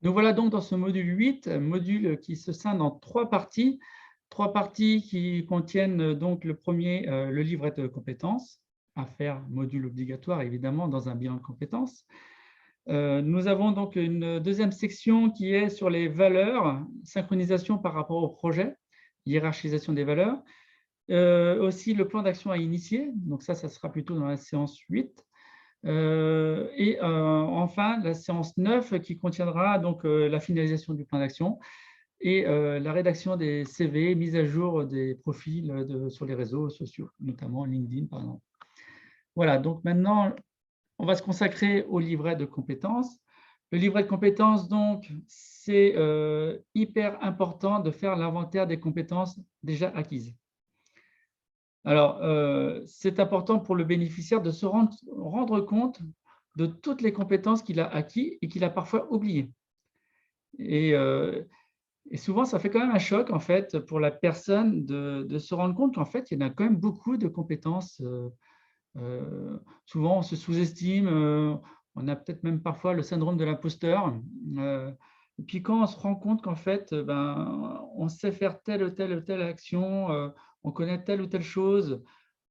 Nous voilà donc dans ce module 8, module qui se scinde en 3 parties. 3 parties qui contiennent donc le premier, le livret de compétences, à faire, module obligatoire évidemment dans un bilan de compétences. Nous avons donc une deuxième section qui est sur les valeurs, synchronisation par rapport au projet, hiérarchisation des valeurs. Aussi le plan d'action à initier, donc ça sera plutôt dans la séance 8. Enfin, la séance 9 qui contiendra donc la finalisation du plan d'action et la rédaction des CV, mise à jour des profils sur les réseaux sociaux, notamment LinkedIn par exemple. Voilà, donc maintenant, on va se consacrer au livret de compétences. Le livret de compétences, donc, c'est hyper important de faire l'inventaire des compétences déjà acquises. Alors, c'est important pour le bénéficiaire de se rendre compte de toutes les compétences qu'il a acquises et qu'il a parfois oubliées. Et souvent, ça fait quand même un choc, en fait, pour la personne de se rendre compte qu'en fait, il y en a quand même beaucoup de compétences. Souvent, on se sous-estime, on a peut-être même parfois le syndrome de l'imposteur. Et puis quand on se rend compte qu'en fait, on sait faire telle ou telle action, on connaît telle ou telle chose,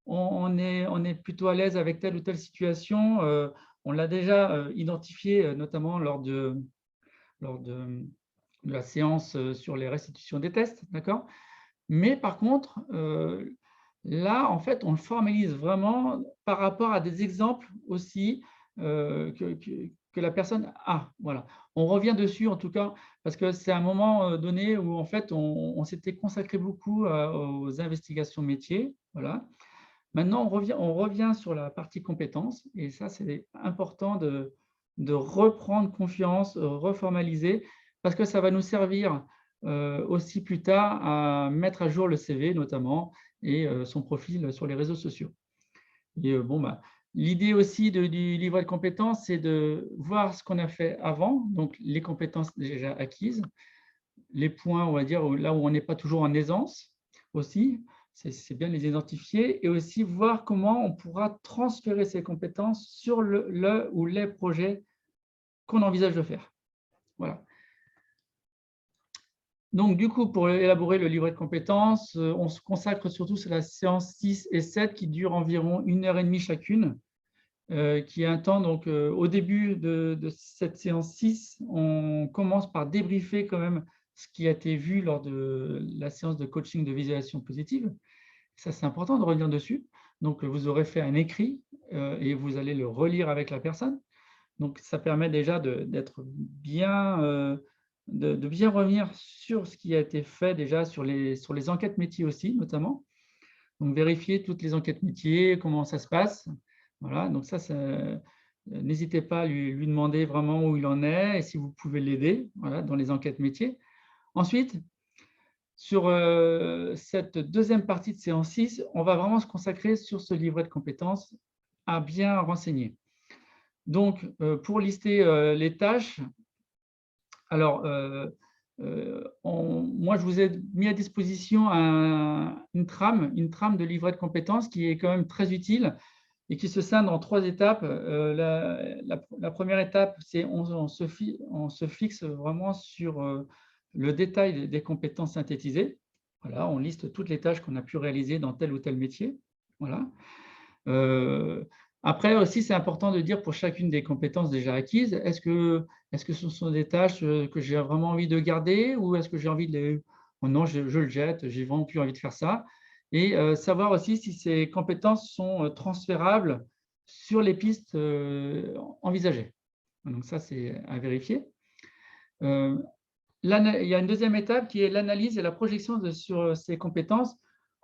on est plutôt à l'aise avec telle ou telle situation, on l'a déjà identifié, notamment lors de la séance sur les restitutions des tests, d'accord? Mais par contre, là, en fait, on le formalise vraiment par rapport à des exemples aussi que la personne a. Voilà. On revient dessus, en tout cas, parce que c'est un moment donné où, en fait, on s'était consacré beaucoup aux investigations métiers. Voilà. Maintenant, on revient sur la partie compétences, et ça, c'est important de reprendre confiance, reformaliser, parce que ça va nous servir aussi plus tard à mettre à jour le CV notamment et son profil sur les réseaux sociaux. Et l'idée aussi du livret de compétences, c'est de voir ce qu'on a fait avant, donc les compétences déjà acquises, les points, on va dire, là où on n'est pas toujours en aisance aussi, c'est bien de les identifier et aussi voir comment on pourra transférer ces compétences sur le ou les projets qu'on envisage de faire. Voilà. Donc, du coup, pour élaborer le livret de compétences, on se consacre surtout sur la séance 6 et 7 qui durent environ 1 heure et demie chacune, qui est un temps, donc, au début de cette séance 6, on commence par débriefer quand même ce qui a été vu lors de la séance de coaching de visualisation positive. Ça, c'est important de revenir dessus. Donc, vous aurez fait un écrit et vous allez le relire avec la personne. Donc, ça permet déjà d'être bien, de bien revenir sur ce qui a été fait déjà sur les enquêtes métiers aussi, notamment. Donc, vérifier toutes les enquêtes métiers, comment ça se passe. Voilà, donc n'hésitez pas à lui demander vraiment où il en est et si vous pouvez l'aider, voilà, dans les enquêtes métiers. Ensuite, sur cette deuxième partie de séance 6, on va vraiment se consacrer sur ce livret de compétences à bien renseigner. Donc, pour lister les tâches, alors, moi, je vous ai mis à disposition une trame de livret de compétences qui est quand même très utile et qui se scinde en 3 étapes. La première étape, c'est on se fixe vraiment sur le détail des compétences synthétisées. Voilà, on liste toutes les tâches qu'on a pu réaliser dans tel ou tel métier. Voilà. Après aussi, c'est important de dire pour chacune des compétences déjà acquises, est-ce que ce sont des tâches que j'ai vraiment envie de garder ou est-ce que j'ai envie de les… Oh non, je le jette, j'ai vraiment plus envie de faire ça. Et savoir aussi si ces compétences sont transférables sur les pistes envisagées. Donc ça, c'est à vérifier. Il y a une deuxième étape qui est l'analyse et la projection sur ces compétences.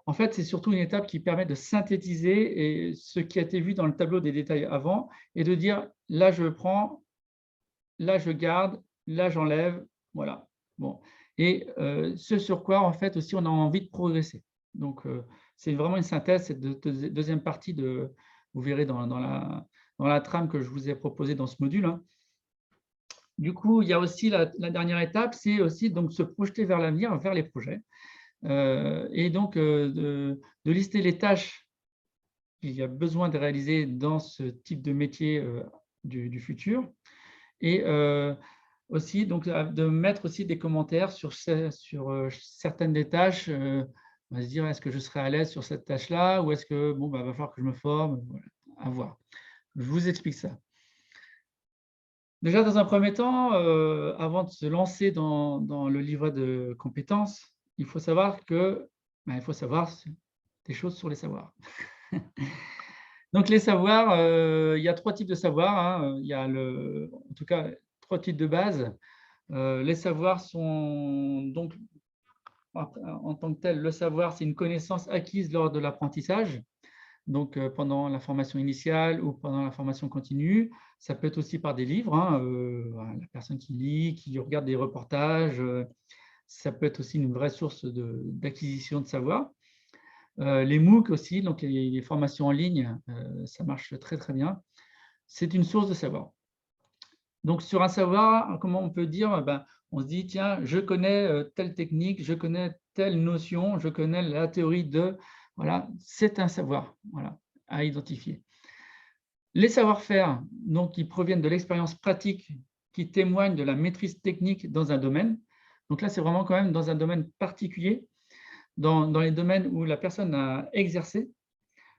En fait, c'est surtout une étape qui permet de synthétiser ce qui a été vu dans le tableau des détails avant et de dire là, je prends, là, je garde, là, j'enlève. Voilà. Bon. Et ce sur quoi, en fait, aussi, on a envie de progresser. Donc, c'est vraiment une synthèse, cette deuxième partie, vous verrez dans la trame que je vous ai proposée dans ce module, hein. Du coup, il y a aussi la dernière étape, c'est aussi donc se projeter vers l'avenir, vers les projets. Et donc, de lister les tâches qu'il y a besoin de réaliser dans ce type de métier du futur. Et aussi, donc de mettre aussi des commentaires sur certaines des tâches. On va se dire: «Est-ce que je serai à l'aise sur cette tâche-là? Ou est-ce que bon, bah, va falloir que je me forme?» Voilà, à voir. Je vous explique ça. Déjà, dans un premier temps, avant de se lancer dans le livret de compétences, il faut savoir que, bah, il faut savoir des choses sur les savoirs. Donc les savoirs, il y a 3 types de savoirs, hein, il y a en tout cas 3 types de base. Les savoirs sont donc en tant que tel, le savoir, c'est une connaissance acquise lors de l'apprentissage, donc pendant la formation initiale ou pendant la formation continue. Ça peut être aussi par des livres, hein, voilà, la personne qui lit, qui regarde des reportages, ça peut être aussi une vraie source d'acquisition de savoir. Les MOOC aussi, donc les formations en ligne, ça marche très, très bien. C'est une source de savoir. Donc sur un savoir, comment on peut dire? Ben, on se dit: «Tiens, je connais, telle technique, je connais telle notion, je connais la théorie de», voilà, c'est un savoir, voilà, à identifier. Les savoir-faire, donc qui proviennent de l'expérience pratique, qui témoignent de la maîtrise technique dans un domaine. Donc là, c'est vraiment quand même dans un domaine particulier, dans les domaines où la personne a exercé.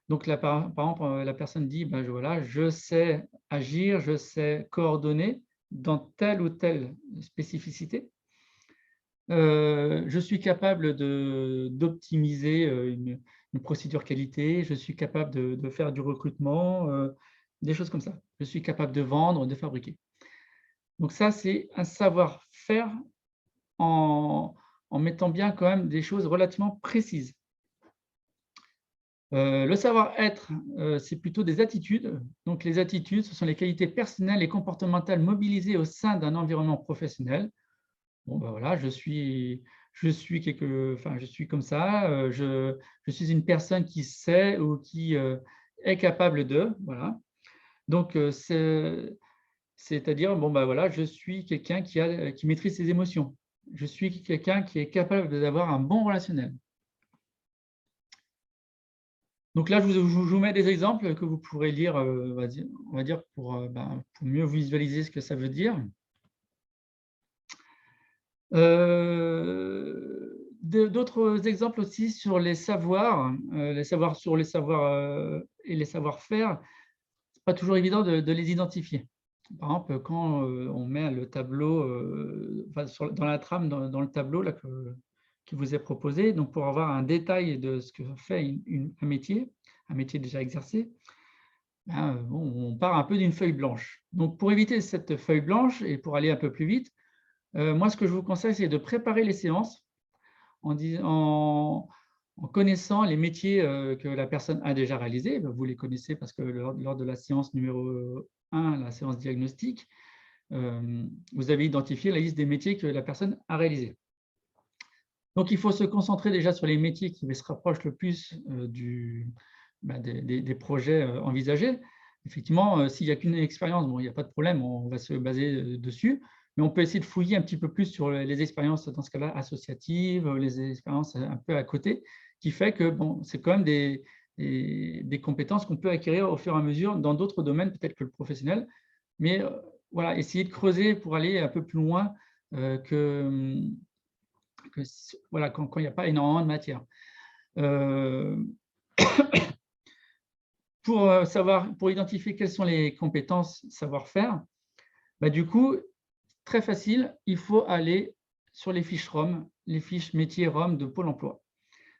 Donc là, par exemple, la personne dit: «Ben, voilà, je sais agir, je sais coordonner dans telle ou telle spécificité. Je suis capable d'optimiser, une procédure qualité, je suis capable de faire du recrutement», des choses comme ça. Je suis capable de vendre, de fabriquer. Donc ça, c'est un savoir-faire en mettant bien quand même des choses relativement précises. Le savoir-être, c'est plutôt des attitudes. Donc les attitudes, ce sont les qualités personnelles et comportementales mobilisées au sein d'un environnement professionnel. Bon, bah, voilà, je suis comme ça, je suis une personne qui sait ou qui, est capable de, voilà. Donc c'est-à-dire, bon, bah, voilà, je suis quelqu'un qui maîtrise ses émotions. Je suis quelqu'un qui est capable d'avoir un bon relationnel. Donc là, je vous mets des exemples que vous pourrez lire, on va dire pour, pour mieux visualiser ce que ça veut dire. D'autres exemples aussi sur les savoirs sur les savoirs, et les savoir-faire. C'est pas toujours évident de les identifier. Par exemple, quand, on met le tableau, enfin dans la trame, dans le tableau là qui vous est proposé, donc pour avoir un détail de ce que fait un métier déjà exercé, ben, bon, on part un peu d'une feuille blanche. Donc pour éviter cette feuille blanche et pour aller un peu plus vite, moi ce que je vous conseille, c'est de préparer les séances en connaissant les métiers, que la personne a déjà réalisés. Ben, vous les connaissez parce que lors de la séance numéro 1, la séance diagnostique, vous avez identifié la liste des métiers que la personne a réalisés. Donc il faut se concentrer déjà sur les métiers qui se rapprochent le plus, des projets, envisagés. Effectivement, s'il n'y a qu'une expérience, bon, il n'y a pas de problème, on va se baser, dessus. Mais on peut essayer de fouiller un petit peu plus sur les expériences, dans ce cas-là, associatives, les expériences un peu à côté, qui fait que, bon, c'est quand même des compétences qu'on peut acquérir au fur et à mesure dans d'autres domaines, peut-être que le professionnel. Mais, voilà, essayer de creuser pour aller un peu plus loin, voilà, quand il n'y a pas énormément de matière. Heu, pour identifier quelles sont les compétences savoir-faire, bah, du coup, très facile, il faut aller sur les fiches ROM, les fiches métiers ROM de Pôle emploi.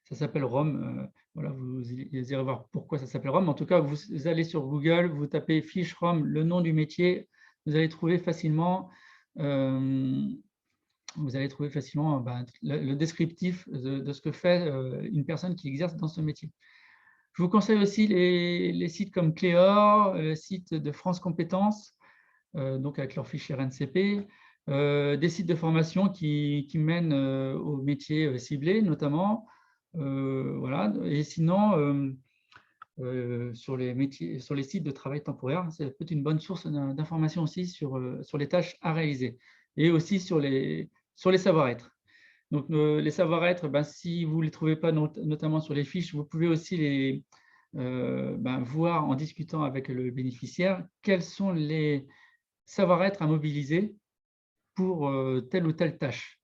Ça s'appelle ROM, voilà, vous irez voir pourquoi ça s'appelle ROM. En tout cas, vous allez sur Google, vous tapez fiche ROM, le nom du métier, vous allez trouver facilement, hem le descriptif de ce que fait, une personne qui exerce dans ce métier. Je vous conseille aussi les sites comme Cléor, le site de France Compétences, donc avec leur fichier RNCP, des sites de formation qui mènent, aux métiers, ciblés notamment, voilà. Et sinon, sur les sites de travail temporaire, c'est peut être une bonne source d'information aussi sur les tâches à réaliser et aussi sur les savoir-être. Donc, les savoir-être, ben, si vous ne les trouvez pas notamment sur les fiches, vous pouvez aussi voir en discutant avec le bénéficiaire quels sont les savoir-être à mobiliser pour telle ou telle tâche.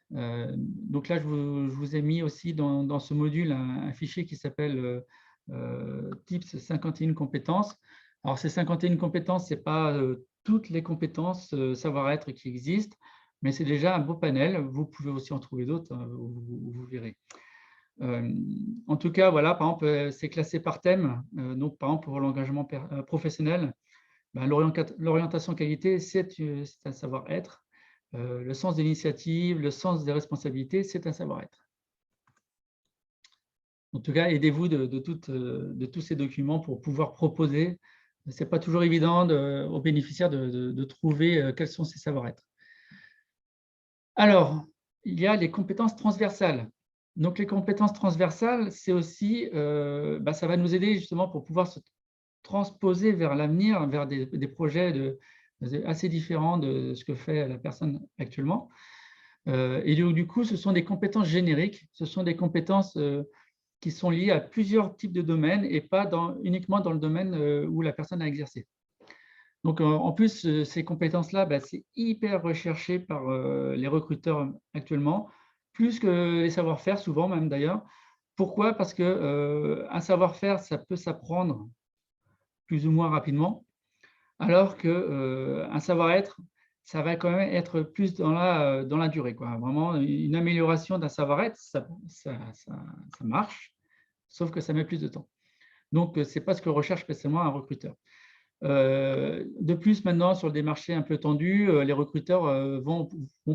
Donc là, je vous ai mis aussi dans ce module un fichier qui s'appelle Tips 51 compétences. Alors, ces 51 compétences, ce n'est pas toutes les compétences savoir-être qui existent, mais c'est déjà un beau panel. Vous pouvez aussi en trouver d'autres, hein, vous verrez. En tout cas, voilà, par exemple, c'est classé par thème. Donc, par exemple, pour l'engagement professionnel, ben, l'orientation qualité, c'est un savoir-être. Le sens de l'initiative, le sens des responsabilités, c'est un savoir-être. En tout cas, aidez-vous de tous ces documents pour pouvoir proposer. Ce n'est pas toujours évident aux bénéficiaires de trouver quels sont ces savoir-être. Alors, il y a les compétences transversales. Donc, les compétences transversales, c'est aussi, ça va nous aider justement pour pouvoir se transposer vers l'avenir, vers des projets assez différents de ce que fait la personne actuellement. Et du coup, ce sont des compétences génériques, ce sont des compétences qui sont liées à plusieurs types de domaines et pas uniquement dans le domaine où la personne a exercé. Donc, en plus, ces compétences-là, c'est hyper recherché par les recruteurs actuellement, plus que les savoir-faire, souvent même d'ailleurs. Pourquoi? Parce qu'un savoir-faire, ça peut s'apprendre plus ou moins rapidement, alors qu'un savoir-être, ça va quand même être plus dans la durée, quoi. Vraiment, une amélioration d'un savoir-être, ça marche, sauf que ça met plus de temps. Donc, ce n'est pas ce que recherche spécialement un recruteur. De plus, maintenant, sur des marchés un peu tendus, les recruteurs vont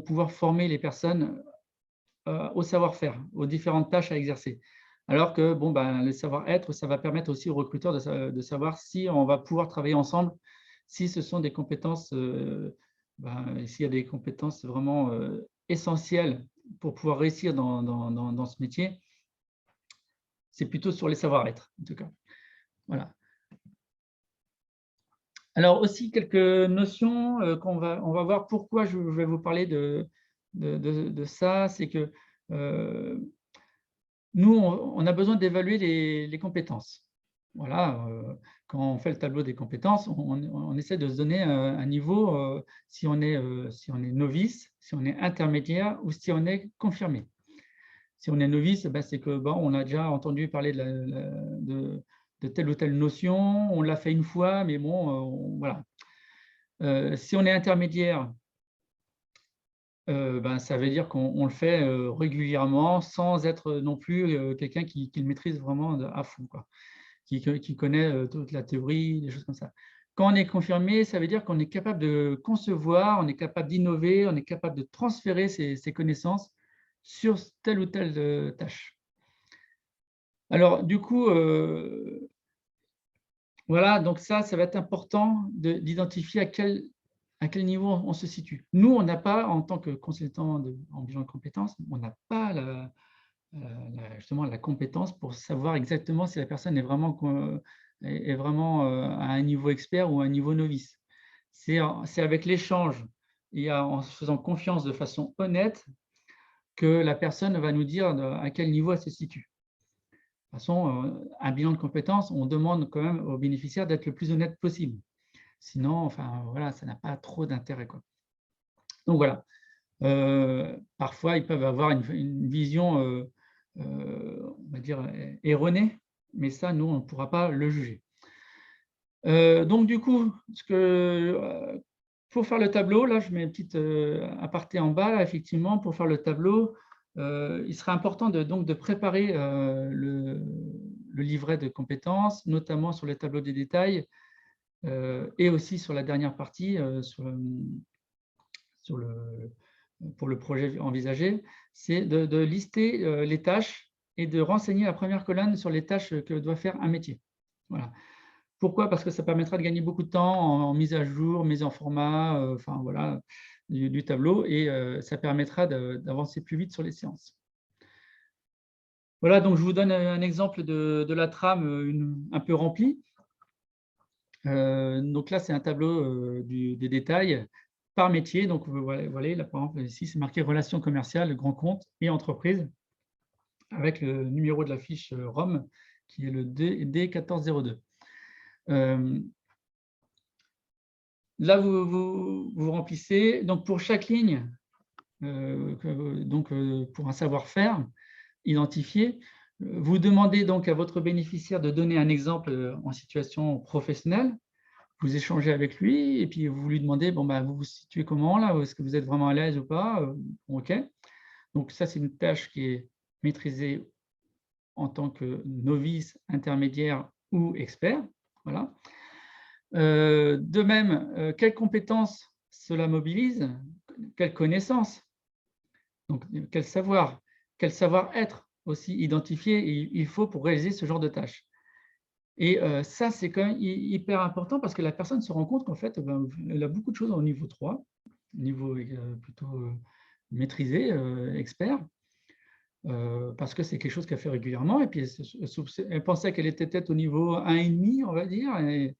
pouvoir former les personnes au savoir-faire, aux différentes tâches à exercer. Alors que le savoir-être, ça va permettre aussi aux recruteurs de savoir si on va pouvoir travailler ensemble, si ce sont des compétences, s'il y a des compétences vraiment essentielles pour pouvoir réussir dans ce métier, c'est plutôt sur les savoir-être, en tout cas. Voilà. Alors aussi, quelques notions on va voir pourquoi je vais vous parler de ça. C'est que nous, on a besoin d'évaluer les compétences. Voilà, quand on fait le tableau des compétences, on essaie de se donner un niveau, si on est novice, si on est intermédiaire ou si on est confirmé. Si on est novice, c'est que on a déjà entendu parler de telle ou telle notion, on l'a fait une fois, mais bon, voilà. Si on est intermédiaire, ça veut dire qu'on le fait régulièrement sans être non plus quelqu'un qui le maîtrise vraiment à fond, quoi, qui connaît toute la théorie, des choses comme ça. Quand on est confirmé, ça veut dire qu'on est capable de concevoir, on est capable d'innover, on est capable de transférer ses connaissances sur telle ou telle tâche. Alors, du coup, voilà, donc ça va être important d'identifier à quel niveau on se situe. Nous, on n'a pas, en tant que consultant en bilan de compétences, on n'a pas justement la compétence pour savoir exactement si la personne est vraiment à un niveau expert ou à un niveau novice. C'est avec l'échange et en se faisant confiance de façon honnête que la personne va nous dire à quel niveau elle se situe. De toute façon, un bilan de compétences, on demande quand même aux bénéficiaires d'être le plus honnête possible. Sinon, enfin, voilà, ça n'a pas trop d'intérêt, quoi. Donc voilà. Parfois, ils peuvent avoir une vision, on va dire, erronée, mais ça, nous, on ne pourra pas le juger. Donc, du coup, pour faire le tableau, là, je mets une petite aparté en bas, là, effectivement, pour faire le tableau, il serait important de préparer le livret de compétences, notamment sur les tableaux des détails, et aussi sur la dernière partie, pour le projet envisagé, c'est de lister les tâches et de renseigner la première colonne sur les tâches que doit faire un métier. Voilà. Pourquoi? Parce que ça permettra de gagner beaucoup de temps en mise à jour, mise en format, enfin voilà, du tableau, et ça permettra d'avancer plus vite sur les séances. Voilà, donc je vous donne un exemple de la trame un peu remplie. Donc là, c'est un tableau des détails par métier. Donc, voilà, là, par exemple, ici, c'est marqué relations commerciales, grand compte et entreprise, avec le numéro de la fiche ROM, qui est le D1402. là, vous remplissez. Donc, pour chaque ligne, pour un savoir-faire identifié, vous demandez donc à votre bénéficiaire de donner un exemple en situation professionnelle. Vous échangez avec lui et puis vous lui demandez, bon, bah, vous vous situez comment là? Est-ce que vous êtes vraiment à l'aise ou pas? OK. Donc ça, c'est une tâche qui est maîtrisée en tant que novice, intermédiaire ou expert. Voilà. De même, quelles compétences cela mobilise? Quelles connaissances? Donc, quel savoir-être aussi identifié il faut pour réaliser ce genre de tâches. Et ça, c'est quand même hyper important parce que la personne se rend compte qu'en fait, ben, elle a beaucoup de choses au niveau 3, niveau plutôt maîtrisé, expert, parce que c'est quelque chose qu'elle fait régulièrement. Et puis, elle pensait qu'elle était peut-être au niveau 1,5, on va dire, et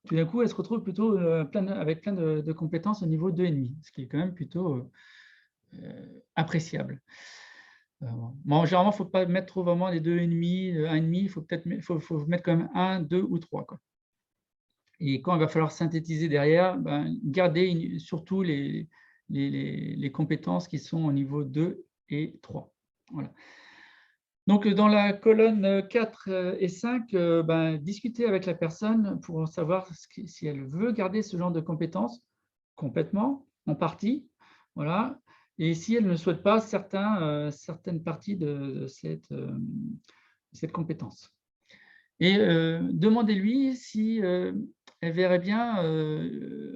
tout d'un coup, elle se retrouve plutôt avec plein de compétences au niveau 2,5, ce qui est quand même plutôt appréciable. Bon, généralement, il ne faut pas mettre trop vraiment les 2,5, 1,5, il faut mettre quand même 1, 2 ou 3, quoi. Et quand il va falloir synthétiser derrière, ben, garder surtout les compétences qui sont au niveau 2 et 3. Voilà. Donc, dans la colonne 4 et 5, ben, discuter avec la personne pour savoir si elle veut garder ce genre de compétences complètement, en partie. Voilà. Et si elle ne souhaite pas certaines parties de cette compétence. Et demandez-lui si elle verrait bien,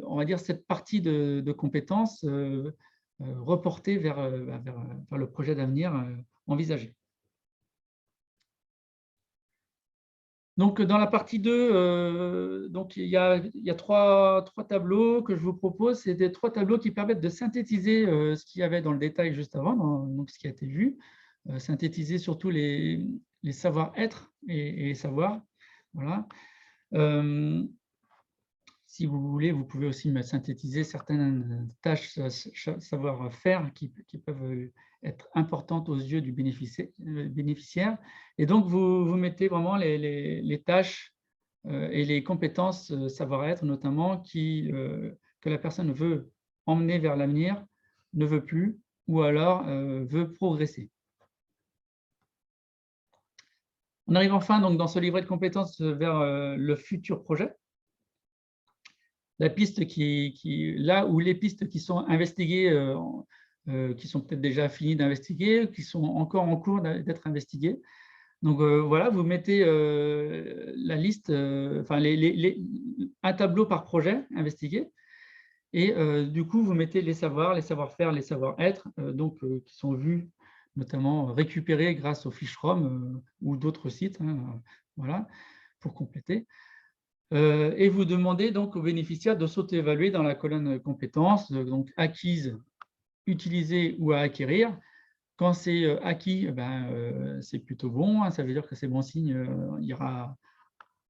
on va dire, cette partie de compétences reportée vers le projet d'avenir envisagé. Donc, dans la partie 2, donc, il y a trois tableaux que je vous propose. C'est des 3 tableaux qui permettent de synthétiser ce qu'il y avait dans le détail juste avant, donc ce qui a été vu, synthétiser surtout les savoir-être et les savoirs. Voilà. Si vous voulez, vous pouvez aussi synthétiser certaines tâches savoir-faire qui peuvent être importantes aux yeux du bénéficiaire. Et donc, vous mettez vraiment les tâches et les compétences savoir-être, notamment, que la personne veut emmener vers l'avenir, ne veut plus, ou alors veut progresser. On arrive enfin donc, dans ce livret de compétences vers le futur projet. La piste là où les pistes qui sont investiguées, qui sont peut-être déjà finies d'investiguer, qui sont encore en cours d'être investiguées. Donc voilà, vous mettez la liste, enfin un tableau par projet investigué, et du coup vous mettez les savoirs, les savoir-faire, les savoir-être, qui sont vus, notamment récupérés grâce aux fiches ROM ou d'autres sites, hein, voilà, pour compléter. Et vous demandez donc aux bénéficiaires de s'auto-évaluer dans la colonne compétences, donc acquises, utilisées ou à acquérir. Quand c'est acquis, c'est plutôt bon, hein, ça veut dire que c'est bon signe,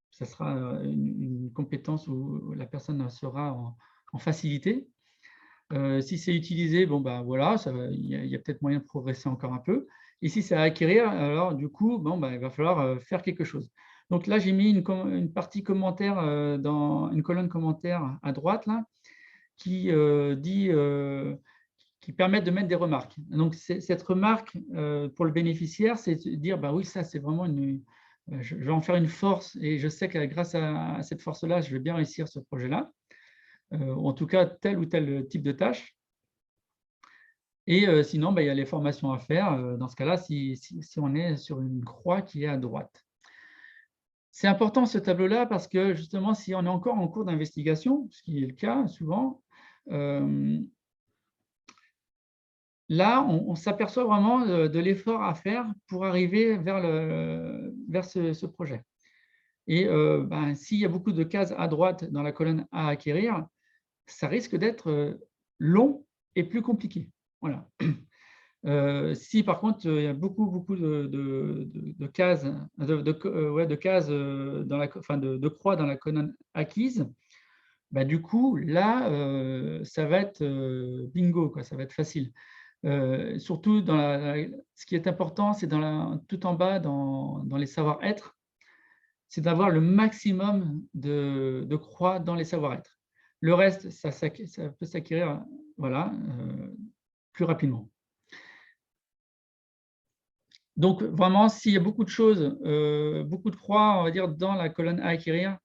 ça sera une compétence où la personne sera en facilité. Si c'est utilisé, bon, voilà, il y a peut-être moyen de progresser encore un peu. Et si c'est à acquérir, alors du coup, bon, il va falloir faire quelque chose. Donc là, j'ai mis une partie commentaire dans une colonne commentaire à droite, là, qui qui permet de mettre des remarques. Donc, cette remarque pour le bénéficiaire, c'est de dire, oui, ça, c'est vraiment je vais en faire une force et je sais que grâce à cette force-là, je vais bien réussir ce projet-là. En tout cas, tel ou tel type de tâche. Et sinon, il y a les formations à faire, dans ce cas-là, si on est sur une croix qui est à droite. C'est important ce tableau-là parce que justement, si on est encore en cours d'investigation, ce qui est le cas souvent, là, on s'aperçoit vraiment de l'effort à faire pour arriver vers ce projet. Et s'il y a beaucoup de cases à droite dans la colonne à acquérir, ça risque d'être long et plus compliqué. Voilà. Si par contre, il y a beaucoup de cases, de cases de croix dans la colonne acquise, du coup, là, ça va être bingo, quoi, ça va être facile. Surtout, ce qui est important, c'est tout en bas, dans les savoir-être, c'est d'avoir le maximum de croix dans les savoir-être. Le reste, ça peut s'acquérir voilà, plus rapidement. Donc, vraiment, s'il y a beaucoup de choses, beaucoup de croix, on va dire, dans la colonne à acquérir,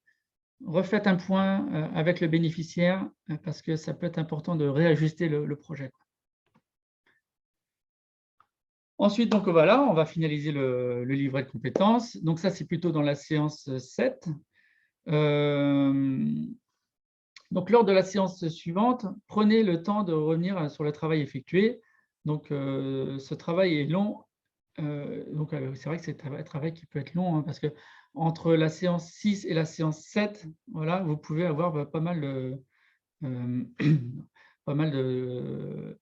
refaites un point avec le bénéficiaire parce que ça peut être important de réajuster le projet. Ensuite, donc voilà, on va finaliser le livret de compétences. Donc ça, c'est plutôt dans la séance 7. Donc lors de la séance suivante, prenez le temps de revenir sur le travail effectué. Donc ce travail est long. Donc c'est vrai que c'est un travail qui peut être long parce que entre la séance 6 et la séance 7, voilà, vous pouvez avoir pas mal de, pas mal de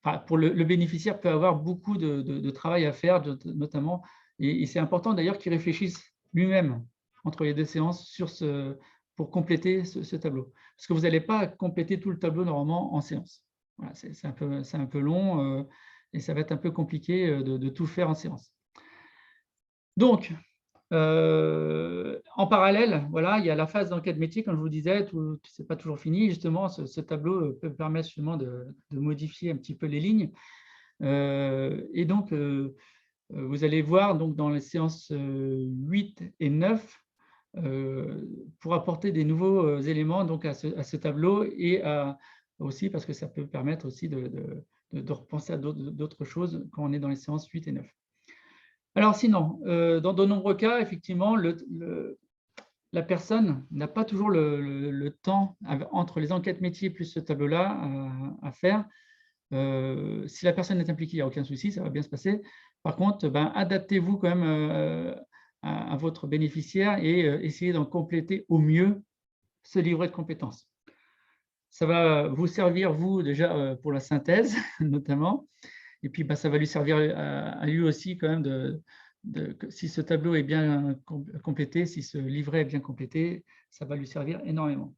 enfin, pour le bénéficiaire peut avoir beaucoup de travail à faire, notamment, et c'est important d'ailleurs qu'il réfléchisse lui-même entre les 2 séances pour compléter ce tableau. Parce que vous n'allez pas compléter tout le tableau normalement en séance. Voilà, c'est un peu long et ça va être un peu compliqué de tout faire en séance. Donc, en parallèle, voilà, il y a la phase d'enquête métier, comme je vous disais, ce n'est pas toujours fini. Justement, ce tableau peut permettre justement de modifier un petit peu les lignes. Et donc, vous allez voir donc, dans les séances 8 et 9, pour apporter des nouveaux éléments donc, à ce tableau et aussi parce que ça peut permettre aussi de repenser à d'autres choses quand on est dans les séances 8 et 9. Alors sinon, dans de nombreux cas, effectivement, la personne n'a pas toujours le temps entre les enquêtes métiers plus ce tableau-là à faire. Si la personne est impliquée, il n'y a aucun souci, ça va bien se passer. Par contre, adaptez-vous quand même à votre bénéficiaire et essayez d'en compléter au mieux ce livret de compétences. Ça va vous servir, vous, déjà pour la synthèse, notamment. Et puis, ça va lui servir à lui aussi quand même si ce tableau est bien complété, si ce livret est bien complété, ça va lui servir énormément.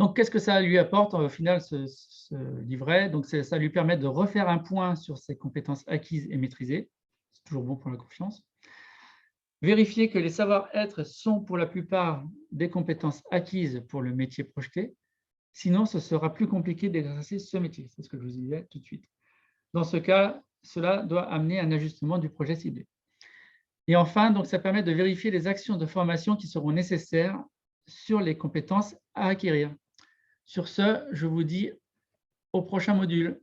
Donc, qu'est-ce que ça lui apporte au final, ce livret? Donc, ça lui permet de refaire un point sur ses compétences acquises et maîtrisées. C'est toujours bon pour la confiance. Vérifier que les savoir-être sont pour la plupart des compétences acquises pour le métier projeté. Sinon, ce sera plus compliqué d'exercer ce métier. C'est ce que je vous disais tout de suite. Dans ce cas, cela doit amener un ajustement du projet ciblé. Et enfin, donc, ça permet de vérifier les actions de formation qui seront nécessaires sur les compétences à acquérir. Sur ce, je vous dis au prochain module.